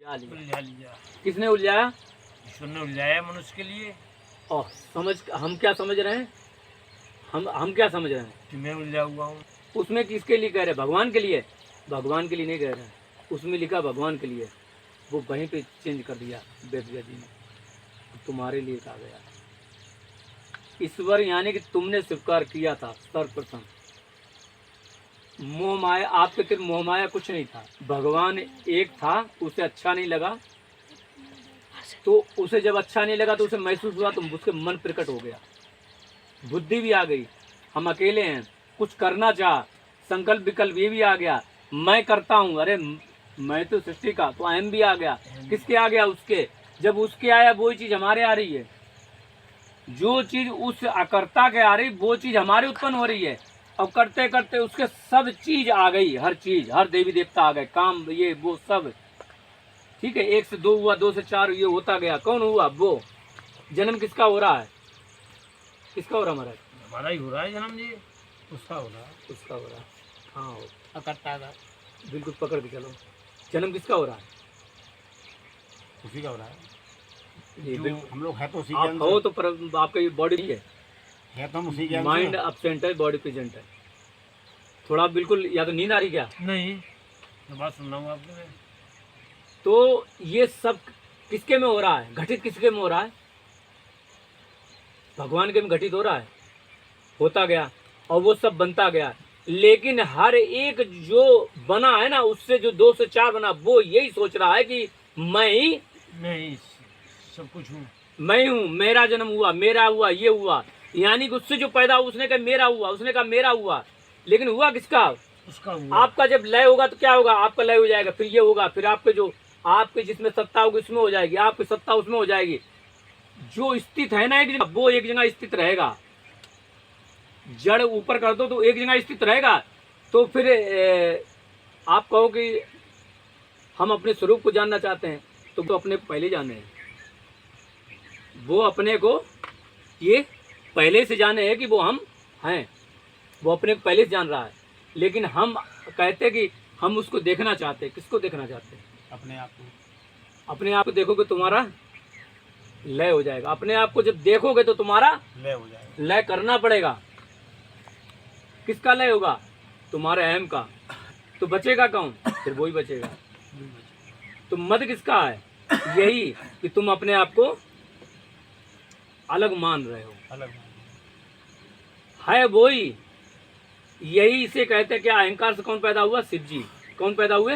उलझा लिया। किसने उलझाया? ईश्वर ने उलझाया मनुष्य के लिए। और हम क्या समझ रहे हैं? हम क्या समझ रहे हैं? कि मैं उलझा हुआ हूँ। उसमें किसके लिए कह रहे हैं? भगवान के लिए? भगवान के लिए नहीं कह रहे हैं, उसमें लिखा भगवान के लिए, वो वहीं पे चेंज कर दिया वेदव्या जी ने, तुम्हारे लिए कहा गया। ईश्वर यानी कि तुमने स्वीकार किया था सर्वप्रथम। मोह माया, आपके फिर मोह माया कुछ नहीं था, भगवान एक था, उसे अच्छा नहीं लगा, तो उसे जब अच्छा नहीं लगा तो उसे महसूस हुआ, तो उसके मन प्रकट हो गया, बुद्धि भी आ गई, हम अकेले हैं, कुछ करना चाह, संकल्प विकल्प ये भी आ गया, मैं करता हूँ, अरे मैं तो सृष्टि का, तो अहम भी आ गया। किसके आ गया? उसके। जब उसके आया वही चीज हमारे आ रही है, जो चीज उस अकर्ता के आ रही वो चीज हमारे उत्पन्न हो रही है। अब करते करते उसके सब चीज आ गई, हर चीज, हर देवी देवता आ गए, काम ये वो सब, ठीक है। 1 से 2 हुआ, 2 से 4, ये होता गया। कौन हुआ? वो। जन्म किसका हो रहा है? किसका हो रहा हमारा? हमारा ही हो रहा है जन्म जी। उसका हो रहा है। उसका हो रहा है। हाँ हो, अकर्ता का। बिल्कुल पकड़ के चलो। जन्म किसका हो रहा है? उसी का हो रहा है। ये जो बिल्कुल, हम लोग है तो उसी के आप अंदर हो तो पर आपका ये बॉडी नहीं है तो हम उसी के है, अंदर। माइंड अपसेंट है, बॉडी प्रेजेंट है। थोड़ा बिल्कुल, या तो नींद आ रही क्या? नहीं, मैं बात सुन रहा हूँ आपकी मैं। तो ये सब किसके में हो रहा है? घटित किसके में हो रहा है? भगवान के में घटित हो रहा है, होता गया, और वो सब बनता गया। लेकिन हर एक जो बना है ना, उससे जो 2 से 4 बना, वो यही सोच रहा है कि मैं ही सब कुछ हूँ। मैं हूँ, मेरा जन्म हुआ, मेरा हुआ, ये हुआ, यानी कि उससे जो पैदा हुआ उसने कहा मेरा हुआ, उसने कहा मेरा हुआ, लेकिन हुआ किसका? उसका हुआ। आपका जब लय होगा तो क्या होगा? आपका लय हो जाएगा, फिर ये होगा, फिर आपके जो आपके जिसमें सत्ता होगी उसमें हो जाएगी, आपकी सत्ता उसमें हो जाएगी। जो स्थित है ना एक जगह, वो एक जगह स्थित रहेगा। जड़ ऊपर कर दो तो एक जगह स्थित रहेगा। तो फिर आप कहो कि हम अपने स्वरूप को जानना चाहते हैं, तो अपने को पहले जाने हैं। वो अपने को ये पहले से जाने हैं कि वो हम हैं, वो अपने को पहले से जान रहा है। लेकिन हम कहते हैं कि हम उसको देखना चाहते हैं। किसको देखना चाहते हैं? अपने आप को। अपने आप को देखोगे तुम्हारा लय हो जाएगा। अपने आप को जब देखोगे तो तुम्हारा लय हो जाएगा। लय करना पड़ेगा। किसका लय होगा? तुम्हारे अहम का। तो बचेगा कौन? फिर वही बचेगा। तो मत किसका है? यही कि तुम अपने आप को अलग मान रहे हो। अलग है वही, यही इसे कहते हैं कि अहंकार से कौन पैदा हुआ? शिव जी। कौन पैदा हुए?